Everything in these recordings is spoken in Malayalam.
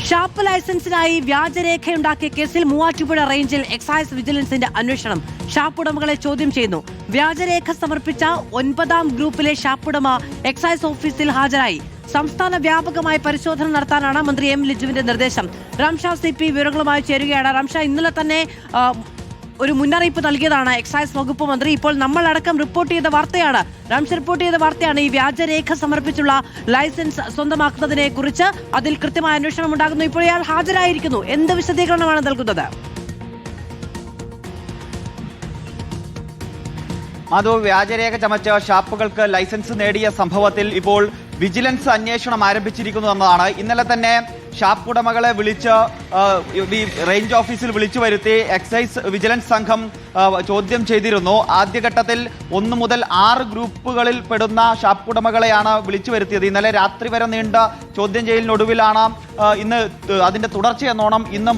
ഷാപ്പ് ലൈസൻസിനായി വ്യാജരേഖയുണ്ടാക്കിയ കേസിൽ മൂവാറ്റുപുഴ റേഞ്ചിൽ എക്സൈസ് വിജിലൻസിന്റെ അന്വേഷണം. ഷാപ്പ് ഉടമകളെ ചോദ്യം ചെയ്യുന്നു. വ്യാജരേഖ സമർപ്പിച്ച 9ാം ഗ്രൂപ്പിലെ ഷാപ്പുടമ എക്സൈസ് ഓഫീസിൽ ഹാജരായി. സംസ്ഥാന വ്യാപകമായി പരിശോധന നടത്താനാണ് മന്ത്രി എം ലിജുവിന്റെ നിർദ്ദേശം. റംഷ CP വിവരങ്ങളുമായി ചേരുകയാണ്. റംഷ, ഇന്നലെ തന്നെ ഒരു മുന്നറിയിപ്പ് നൽകിയതാണ് എക്സൈസ് വകുപ്പ് മന്ത്രി. ഇപ്പോൾ നമ്മളടക്കം റിപ്പോർട്ട് ചെയ്ത വാർത്തയാണ് ഈ വ്യാജരേഖ സമർപ്പിച്ചുള്ള ലൈസൻസ് സ്വന്തമാക്കുന്നതിനെ കുറിച്ച്. അതിൽ കൃത്യമായ അന്വേഷണം ഉണ്ടാകുന്നു. ഇപ്പോൾ ഇയാൾ ഹാജരായിരിക്കുന്നു. എന്ത് വിശദീകരണമാണ് നൽകുന്നത്? അത് വ്യാജരേഖ ചമച്ച ഷാപ്പുകൾക്ക് ലൈസൻസ് നേടിയ സംഭവത്തിൽ ഇപ്പോൾ വിജിലൻസ് അന്വേഷണം ആരംഭിച്ചിരിക്കുന്നു എന്നതാണ്. ഇന്നലെ തന്നെ ഷാപ്പ് ഉടമകളെ വിളിച്ച് റേഞ്ച് ഓഫീസിൽ വിളിച്ചു വരുത്തി എക്സൈസ് വിജിലൻസ് സംഘം ചോദ്യം ചെയ്തിരുന്നു. ആദ്യഘട്ടത്തിൽ 1 മുതൽ 6 ഗ്രൂപ്പുകളിൽ പെടുന്ന ഷാപ്പ് ഉടമകളെയാണ് വിളിച്ചു വരുത്തിയത്. ഇന്നലെ രാത്രി വരെ നീണ്ട ചോദ്യം ചെയ്യലിനൊടുവിലാണ് ഇന്ന് അതിന്റെ തുടർച്ചയെന്നോണം ഇന്ന്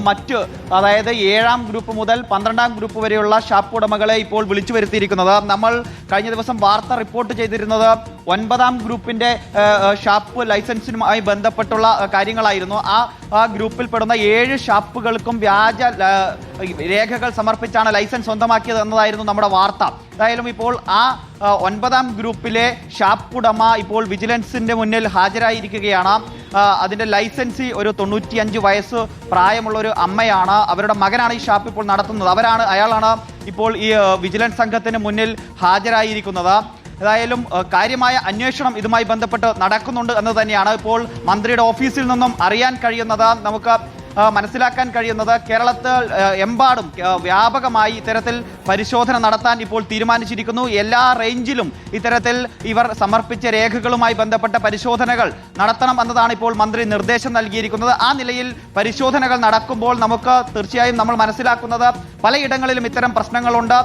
അതായത് 7ാം ഗ്രൂപ്പ് മുതൽ 12ാം ഗ്രൂപ്പ് വരെയുള്ള ഷാപ്പ് ഉടമകളെ ഇപ്പോൾ വിളിച്ചു വരുത്തിയിരിക്കുന്നത്. നമ്മൾ കഴിഞ്ഞ ദിവസം വാർത്ത റിപ്പോർട്ട് ചെയ്തിരുന്നത് 9ാം ഗ്രൂപ്പിന്റെ ഷാപ്പ് ലൈസൻസിനുമായി ബന്ധപ്പെട്ടുള്ള കാര്യങ്ങളായിരുന്നു. ആ ഗ്രൂപ്പിൽപ്പെടുന്ന 7 ഷാപ്പുകൾക്കും വ്യാജ രേഖകൾ സമർപ്പിച്ചാണ് ലൈസൻസ് സ്വന്തമാക്കിയത് എന്നതായിരുന്നു നമ്മുടെ വാർത്ത. ഏതായാലും ഇപ്പോൾ ആ 9ാം ഗ്രൂപ്പിലെ ഷാപ്പുടമ ഇപ്പോൾ വിജിലൻസിന്റെ മുന്നിൽ ഹാജരായിരിക്കുകയാണ്. അതിന്റെ ലൈസൻസി ഒരു 95 വയസ്സ് പ്രായമുള്ള ഒരു അമ്മയാണ്. അവരുടെ മകനാണ് ഈ ഷാപ്പ് ഇപ്പോൾ നടത്തുന്നത്. അയാളാണ് ഇപ്പോൾ ഈ വിജിലൻസ് സംഘത്തിന് മുന്നിൽ ഹാജരായിരിക്കുന്നത്. ഏതായാലും കാര്യമായ അന്വേഷണം ഇതുമായി ബന്ധപ്പെട്ട് നടക്കുന്നുണ്ട് എന്ന് തന്നെയാണ് ഇപ്പോൾ മന്ത്രിയുടെ ഓഫീസിൽ നിന്നും അറിയാൻ കഴിയുന്നത്. നമുക്ക് മനസ്സിലാക്കാൻ കഴിയുന്നത് കേരളത്തിൽ എമ്പാടും വ്യാപകമായി ഇത്തരത്തിൽ പരിശോധന നടത്താൻ ഇപ്പോൾ തീരുമാനിച്ചിരിക്കുന്നു. എല്ലാ റേഞ്ചിലും ഇത്തരത്തിൽ ഇവർ സമർപ്പിച്ച രേഖകളുമായി ബന്ധപ്പെട്ട പരിശോധനകൾ നടത്തണം എന്നതാണ് ഇപ്പോൾ മന്ത്രി നിർദ്ദേശം നൽകിയിരിക്കുന്നത്. ആ നിലയിൽ പരിശോധനകൾ നടക്കുമ്പോൾ നമുക്ക് തീർച്ചയായും നമ്മൾ മനസ്സിലാക്കുന്നത് പലയിടങ്ങളിലും ഇത്തരം പ്രശ്നങ്ങളുണ്ട്.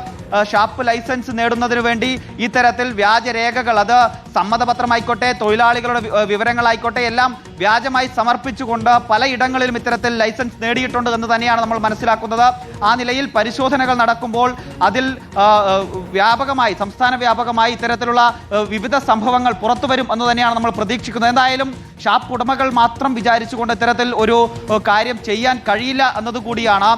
ഷാപ്പ് ലൈസൻസ് നേടുന്നതിന് വേണ്ടി ഇത്തരത്തിൽ വ്യാജരേഖകൾ, അത് സമ്മതപത്രമായിക്കോട്ടെ തൊഴിലാളികളുടെ വിവരങ്ങളായിക്കോട്ടെ എല്ലാം വ്യാജമായി സമർപ്പിച്ചുകൊണ്ട് പലയിടങ്ങളിലും ഇത്തരത്തിൽ ലൈസൻസ് നേടിയിട്ടുണ്ട് എന്ന് തന്നെയാണ് നമ്മൾ മനസ്സിലാക്കുന്നത്. ആ നിലയിൽ പരിശോധനകൾ നടക്കുമ്പോൾ അതിൽ സംസ്ഥാന വ്യാപകമായി ഇത്തരത്തിലുള്ള വിവിധ സംഭവങ്ങൾ പുറത്തു വരും എന്ന് തന്നെയാണ് നമ്മൾ പ്രതീക്ഷിക്കുന്നത്. എന്തായാലും ഷാപ്പ് ഉടമകൾ മാത്രം വിചാരിച്ചുകൊണ്ട് ഇത്തരത്തിൽ ഒരു കാര്യം ചെയ്യാൻ കഴിയില്ല എന്നതുകൂടിയാണ്.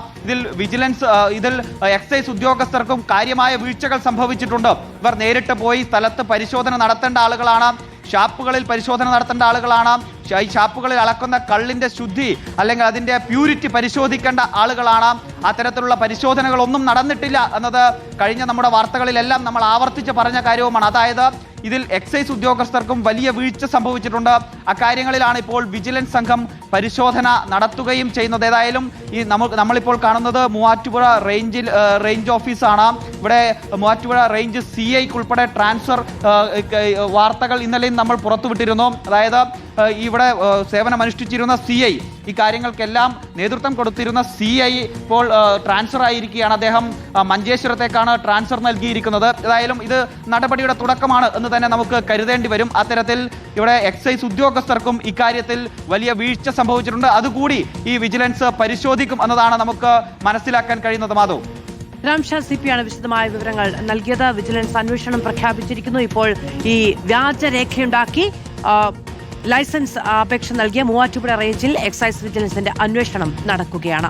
ഇതിൽ എക്സൈസ് ഉദ്യോഗസ്ഥർക്കും കാര്യമായ വീഴ്ചകൾ സംഭവിച്ചിട്ടുണ്ട്. ഇവർ നേരിട്ട് പോയി സ്ഥലത്ത് പരിശോധന നടത്തേണ്ട ആളുകളാണ്. ഷാപ്പുകളിൽ പരിശോധന നടത്തേണ്ട ആളുകളാണ്. ഈ ഷാപ്പുകളിൽ അളക്കുന്ന കള്ളിന്റെ ശുദ്ധി അല്ലെങ്കിൽ അതിന്റെ പ്യൂരിറ്റി പരിശോധിക്കേണ്ട ആളുകളാണ്. അത്തരത്തിലുള്ള പരിശോധനകളൊന്നും നടന്നിട്ടില്ല എന്നത് കഴിഞ്ഞ നമ്മുടെ വാർത്തകളിലെല്ലാം നമ്മൾ ആവർത്തിച്ച് പറഞ്ഞ കാര്യവുമാണ്. അതായത് ഇതിൽ എക്സൈസ് ഉദ്യോഗസ്ഥർക്കും വലിയ വീഴ്ച സംഭവിച്ചിട്ടുണ്ട്. അക്കാര്യങ്ങളിലാണ് ഇപ്പോൾ വിജിലൻസ് സംഘം പരിശോധന നടത്തുകയും ചെയ്യുന്നത്. ഏതായാലും നമ്മളിപ്പോൾ കാണുന്നത് മൂവാറ്റുപുഴ റേഞ്ച് ഓഫീസാണ്. ഇവിടെ മൂവാറ്റുപുഴ റേഞ്ച് CIക്ക് ഉൾപ്പെടെ ട്രാൻസ്ഫർ വാർത്തകൾ ഇന്നലെയും നമ്മൾ പുറത്തുവിട്ടിരുന്നു. അതായത് ഇവിടെ സേവനമനുഷ്ഠിച്ചിരുന്ന CI, ഈ കാര്യങ്ങൾക്കെല്ലാം നേതൃത്വം കൊടുത്തിരുന്ന CI ഇപ്പോൾ ട്രാൻസ്ഫർ ആയിരിക്കുകയാണ്. അദ്ദേഹം മഞ്ചേശ്വരത്തേക്കാണ് ട്രാൻസ്ഫർ നൽകിയിരിക്കുന്നത്. ഏതായാലും ഇത് നടപടിയുടെ തുടക്കമാണ് എന്ന് തന്നെ നമുക്ക് കരുതേണ്ടി വരും. അത്തരത്തിൽ ഇവിടെ എക്സൈസ് ഉദ്യോഗസ്ഥർക്കും ഇക്കാര്യത്തിൽ വലിയ വീഴ്ച സംഭവിച്ചിട്ടുണ്ട്. അതുകൂടി ഈ വിജിലൻസ് പരിശോധിക്കും എന്നതാണ് നമുക്ക് മനസ്സിലാക്കാൻ കഴിയുന്നത്. മാധവ്, റംഷ CP ആണ് വിശദമായ വിവരങ്ങൾ നൽകിയത്. വിജിലൻസ് അന്വേഷണം പ്രഖ്യാപിച്ചിരിക്കുന്നു. ഇപ്പോൾ ഈ വ്യാജരേഖയുണ്ടാക്കി ലൈസൻസ് അപേക്ഷ നൽകിയ മൂവാറ്റുപുഴ റേഞ്ചിൽ എക്സൈസ് വിജിലൻസിന്റെ അന്വേഷണം നടക്കുകയാണ്.